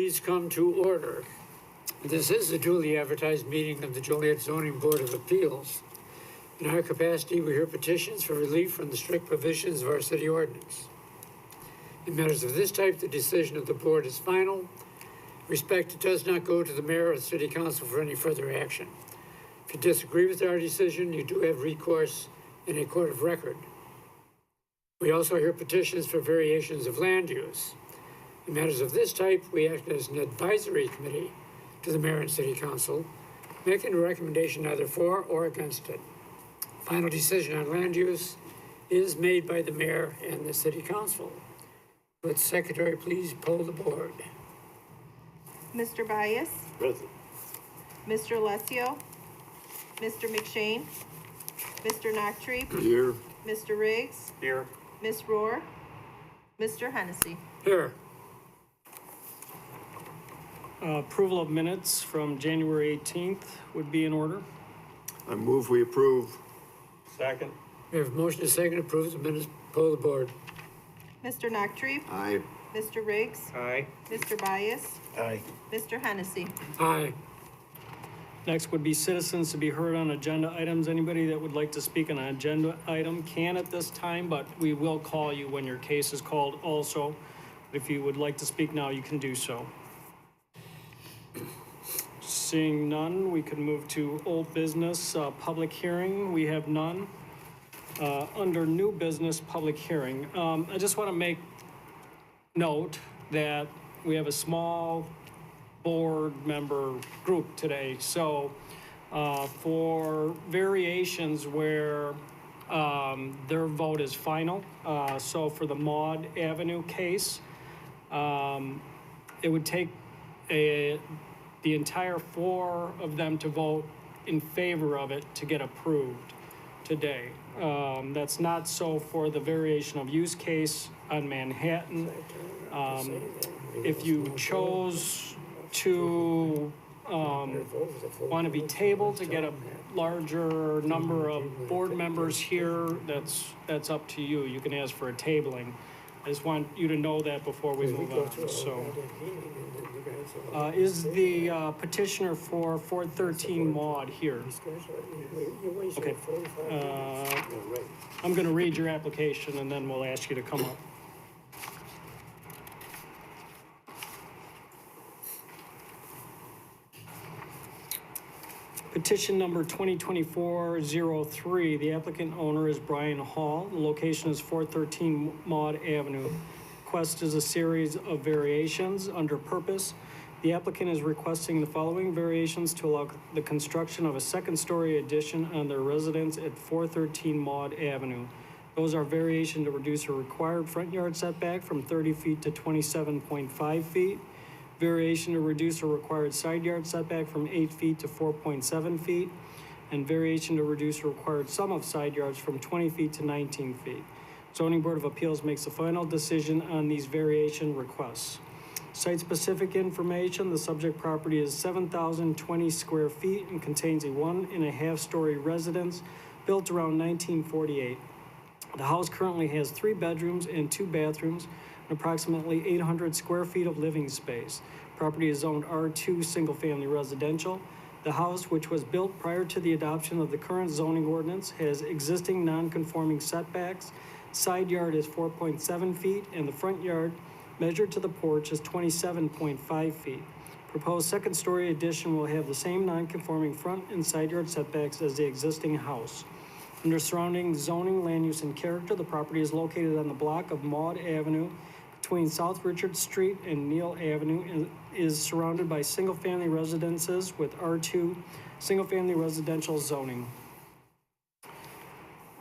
please come to order. This is the duly advertised meeting of the Joliet Zoning Board of Appeals. In our capacity, we hear petitions for relief from the strict provisions of our city ordinance. In matters of this type, the decision of the board is final. In respect, it does not go to the mayor or the city council for any further action. If you disagree with our decision, you do have recourse in a court of record. We also hear petitions for variations of land use. In matters of this type, we act as an advisory committee to the mayor and city council, making a recommendation either for or against it. Final decision on land use is made by the mayor and the city council. Would the secretary please poll the board? Mr. Bias? Present. Mr. Alessio? Mr. McShane? Mr. Noctree? Here. Mr. Riggs? Here. Ms. Rohr? Mr. Hennessy? Here. Approval of minutes from January 18th would be in order. I move we approve. Second. We have a motion to second approve the minutes. Poll the board. Mr. Noctree? Aye. Mr. Riggs? Aye. Mr. Bias? Aye. Mr. Hennessy? Aye. Next would be citizens to be heard on agenda items. Anybody that would like to speak on an agenda item can at this time, but we will call you when your case is called also. If you would like to speak now, you can do so. Seeing none, we can move to old business, public hearing. We have none. Under new business, public hearing. I just want to make note that we have a small board member group today. So for variations where their vote is final, so for the Maud Avenue case, it would take the entire 4 of them to vote in favor of it to get approved today. That's not so for the variation of use case on Manhattan. If you chose to want to be tabled to get a larger number of board members here, that's up to you. You can ask for a tabling. I just want you to know that before we move on. So, is the petitioner for 413 Maud here? Okay. I'm going to read your application and then we'll ask you to come up. Petition number 2024-03. The applicant owner is Brian Hall. The location is 413 Maud Avenue. Request is a series of variations under purpose. The applicant is requesting the following variations to allow the construction of a second-story addition on their residence at 413 Maud Avenue. Those are variation to reduce a required front yard setback from 30 feet to 27.5 feet. Variation to reduce a required side yard setback from 8 feet to 4.7 feet, and variation to reduce a required sum of side yards from 20 feet to 19 feet. Zoning Board of Appeals makes the final decision on these variation requests. Site-specific information: the subject property is 7,020 square feet and contains a 1.5-story residence built around 1948. The house currently has 3 bedrooms and 2 bathrooms, and approximately 800 square feet of living space. Property is zoned R2 single-family residential. The house, which was built prior to the adoption of the current zoning ordinance, has existing non-conforming setbacks. Side yard is 4.7 feet, and the front yard, measured to the porch, is 27.5 feet. Proposed second-story addition will have the same non-conforming front and side yard setbacks as the existing house. Under surrounding zoning, land use, and character, the property is located on the block of Maud Avenue between South Richard Street and Neal Avenue and is surrounded by single-family residences with R2 single-family residential zoning.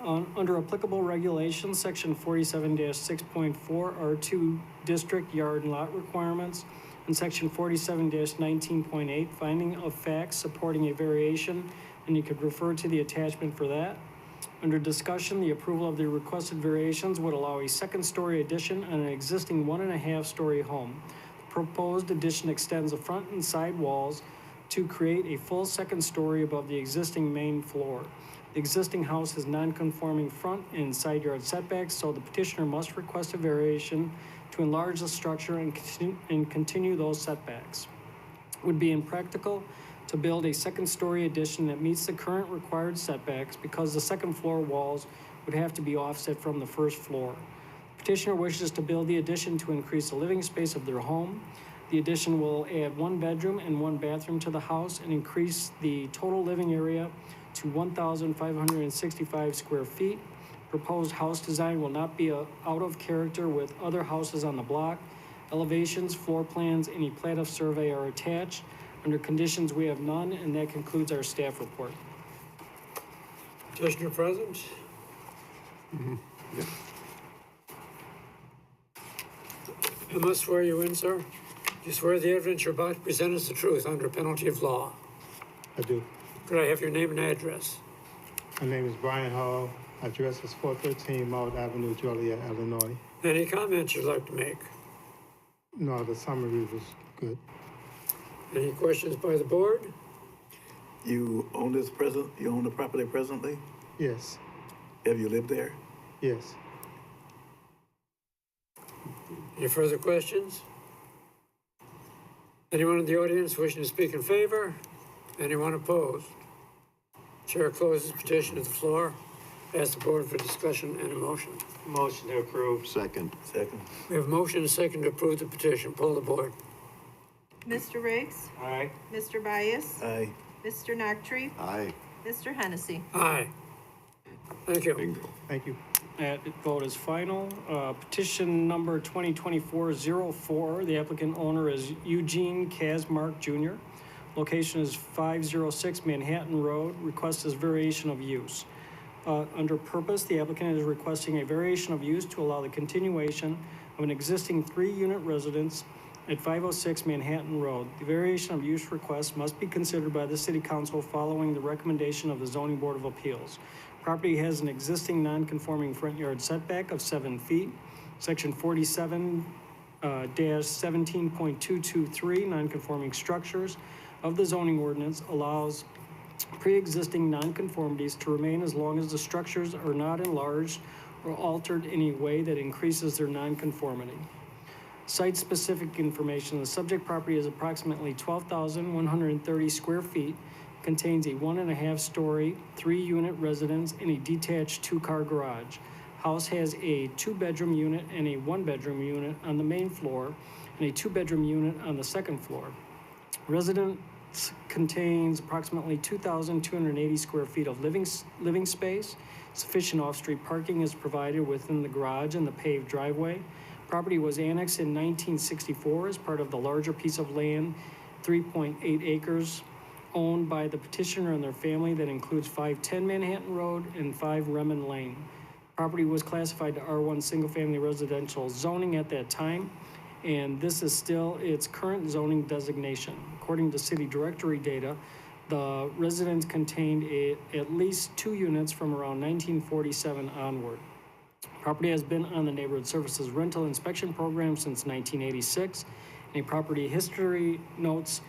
Under applicable regulations, section 47-6.4 R2 district yard and lot requirements, and section 47-19.8 finding of facts supporting a variation, and you could refer to the attachment for that. Under discussion, the approval of the requested variations would allow a second-story addition on an existing 1.5-story home. The proposed addition extends the front and side walls to create a full second story above the existing main floor. The existing house has non-conforming front and side yard setbacks, so the petitioner must request a variation to enlarge the structure and continue those setbacks. It would be impractical to build a second-story addition that meets the current required setbacks because the second floor walls would have to be offset from the first floor. Petitioner wishes to build the addition to increase the living space of their home. The addition will add 1 bedroom and 1 bathroom to the house and increase the total living area to 1,565 square feet. Proposed house design will not be out of character with other houses on the block. Elevations, floor plans, any plat of survey are attached. Under conditions, we have none, and that concludes our staff report. Petitioner present? I must swear you in, sir. You swear the evidence you're about to present is the truth under penalty of law. I do. Could I have your name and address? My name is Brian Hall. Address is 413 Maud Avenue, Joliet, Illinois. Any comments you'd like to make? No, the summary was good. Any questions by the board? You own you own the property presently? Yes, Have you lived there? yes. Any further questions? Anyone in the audience wishing to speak in favor? Anyone opposed? Chair closes petition to the floor. Ask the board for discussion and a motion. Motion to approve. Second. Second. We have a motion and a second to approve the petition. Poll the board. Mr. Riggs? Aye. Mr. Bias? Aye. Mr. Noctre? Aye. Mr. Hennessy? Aye. Thank you. Bingo. Thank you. That vote is final. Petition number 2024-04. The applicant owner is Eugene Kazmark Jr. Location is 506 Manhattan Road. Request is variation of use. Under purpose, the applicant is requesting a variation of use to allow the continuation of an existing 3-unit residence at 506 Manhattan Road. The variation of use request must be considered by the City Council following the recommendation of the Zoning Board of Appeals. Property has an existing non-conforming front yard setback of 7 feet. Section 47-17.223, non-conforming structures of the zoning ordinance allows pre-existing nonconformities to remain as long as the structures are not enlarged or altered in a way that increases their nonconformity. Site-specific information. The subject property is approximately 12,130 square feet, contains a 1.5-story, 3-unit residence and a detached 2-car garage. House has a 2-bedroom unit and a 1-bedroom unit on the main floor and a 2-bedroom unit on the second floor. Residence contains approximately 2,280 square feet of living space. Sufficient off-street parking is provided within the garage and the paved driveway. Property was annexed in 1964 as part of the larger piece of land, 3.8 acres, owned by the petitioner and their family that includes 510 Manhattan Road and 5 Remen Lane. Property was classified to R1 single-family residential zoning at that time, and this is still its current zoning designation. According to city directory data, the residence contained at least 2 units from around 1947 onward. Property has been on the Neighborhood Services Rental Inspection Program since 1986, and a property history notes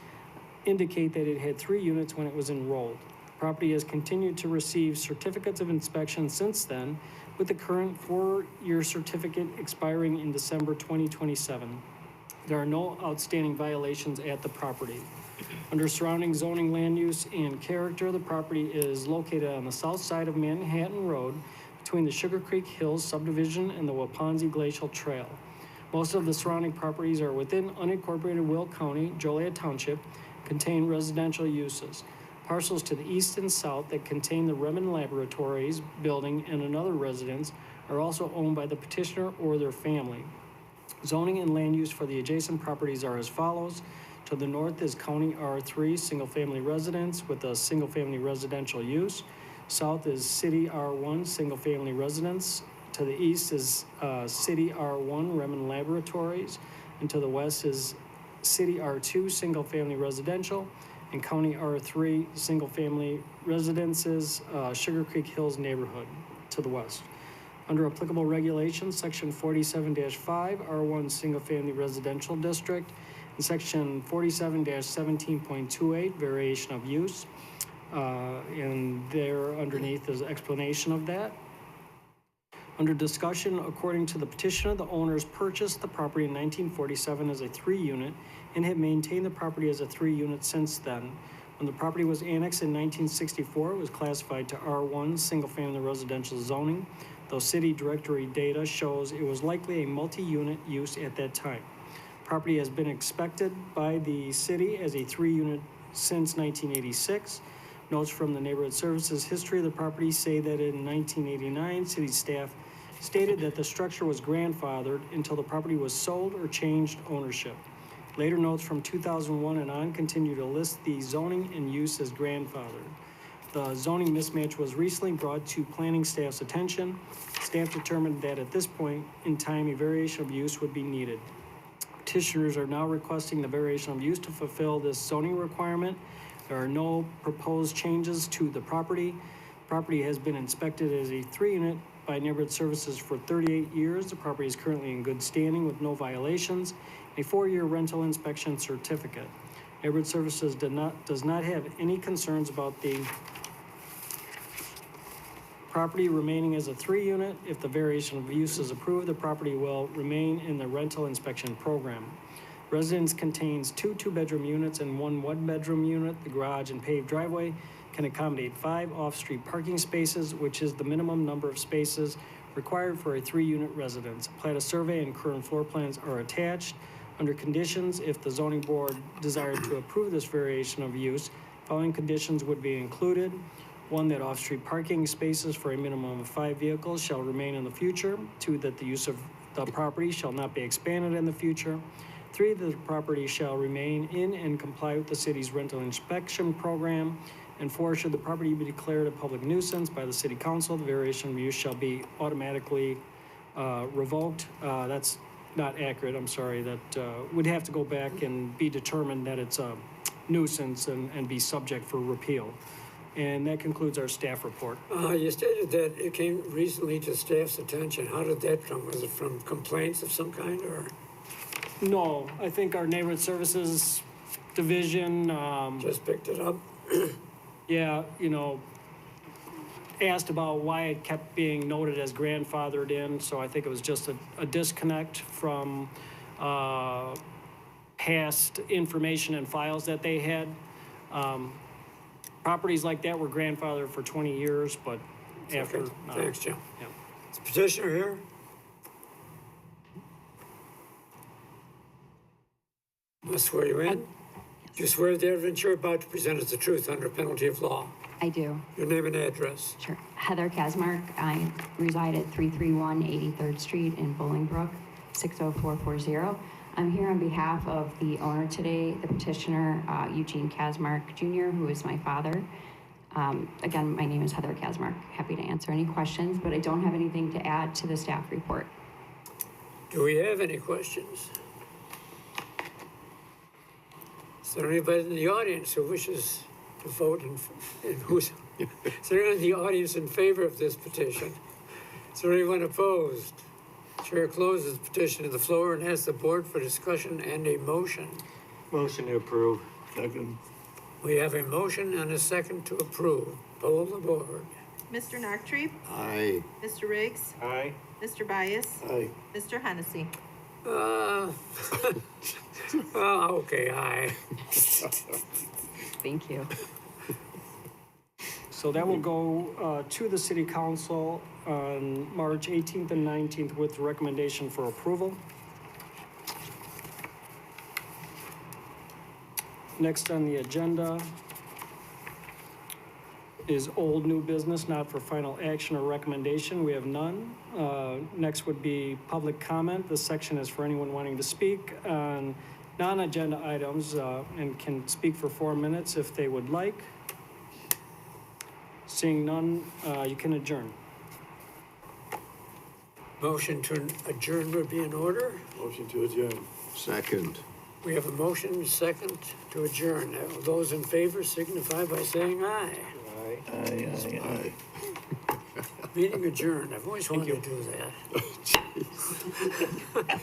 indicate that it had 3 units when it was enrolled. Property has continued to receive certificates of inspection since then, with the current 4-year certificate expiring in December 2027. There are no outstanding violations at the property. Under surrounding zoning, land use, and character, the property is located on the south side of Manhattan Road between the Sugar Creek Hills subdivision and the Waponzie Glacial Trail. Most of the surrounding properties are within unincorporated Will County, Joliet Township, contain residential uses. Parcels to the east and south that contain the Remen Laboratories building and another residence are also owned by the petitioner or their family. Zoning and land use for the adjacent properties are as follows. To the north is County R3 single-family residence with a single-family residential use. South is City R1 single-family residence. To the east is City R1 Remen Laboratories, and to the west is City R2 single-family residential and County R3 single-family residences, Sugar Creek Hills neighborhood to the west. Under applicable regulations, Section 47-5 R1 single-family residential district and Section 47-17.28 variation of use. And there underneath is explanation of that. Under discussion, according to the petitioner, the owners purchased the property in 1947 as a 3-unit and have maintained the property as a 3-unit since then. When the property was annexed in 1964, it was classified to R1, single-family residential zoning, though city directory data shows it was likely a multi-unit use at that time. Property has been inspected by the city as a 3-unit since 1986. Notes from the Neighborhood Services history of the property say that in 1989, city staff stated that the structure was grandfathered until the property was sold or changed ownership. Later notes from 2001 and on continue to list the zoning and use as grandfathered. The zoning mismatch was recently brought to planning staff's attention. Staff determined that at this point in time, a variation of use would be needed. Petitioners are now requesting the variation of use to fulfill this zoning requirement. There are no proposed changes to the property. Property has been inspected as a 3-unit by Neighborhood Services for 38 years. The property is currently in good standing with no violations. A 4-year rental inspection certificate. Neighborhood Services does not have any concerns about the property remaining as a 3-unit. If the variation of use is approved, the property will remain in the rental inspection program. Residence contains 2 2-bedroom units and 1 1-bedroom unit. The garage and paved driveway can accommodate 5 off-street parking spaces, which is the minimum number of spaces required for a 3-unit residence. A plat of survey and current floor plans are attached. Under conditions, if the zoning board desired to approve this variation of use, following conditions would be included. 1, that off-street parking spaces for a minimum of 5 vehicles shall remain in the future. 2, that the use of the property shall not be expanded in the future. 3, that the property shall remain in and comply with the city's rental inspection program. And 4, should the property be declared a public nuisance by the city council, the variation of use shall be automatically revoked. That's not accurate, I'm sorry. That would have to go back and be determined that it's a nuisance and be subject for repeal. And that concludes our staff report. You stated that it came recently to staff's attention. How did that come? Was it from complaints of some kind, or? No, I think our Neighborhood Services Division, Just picked it up? yeah, asked about why it kept being noted as grandfathered in, so I think it was just a disconnect from past information and files that they had. Properties like that were grandfathered for 20 years, but after... Okay. Thanks, Jim. Yeah. Is the petitioner here? I'll swear you in. Do you swear the evidence you're about to present is the truth under penalty of law? I do. Your name and address? Sure. Heather Kasmark. I reside at 331 83rd Street in Bolingbrook, 60440. I'm here on behalf of the owner today, the petitioner, Eugene Kasmark Jr., who is my father. Again, my name is Heather Kasmark. Happy to answer any questions, but I don't have anything to add to the staff report. Do we have any questions? Is there anybody in the audience who wishes to vote and who's, is there anyone in the audience in favor of this petition? Is there anyone opposed? Chair closes the petition to the floor and asks the board for discussion and a motion. Motion to approve. Second. We have a motion and a second to approve. Poll the board. Mr. Narktree, Aye. Mr. Riggs, Aye. Mr. Bias, Aye. Mr. Hennessy. Okay, aye. Thank you. So that will go to the city council on March 18th and 19th with recommendation for approval. Next on the agenda is old new business, not for final action or recommendation. We have none. Next would be public comment. This section is for anyone wanting to speak on non-agenda items and can speak for 4 minutes if they would like. Seeing none, you can adjourn. Motion to adjourn would be in order. Motion to adjourn. Second. We have a motion, second to adjourn. Those in favor signify by saying aye. Aye, aye, aye. Meeting adjourned. I've always wanted to do that.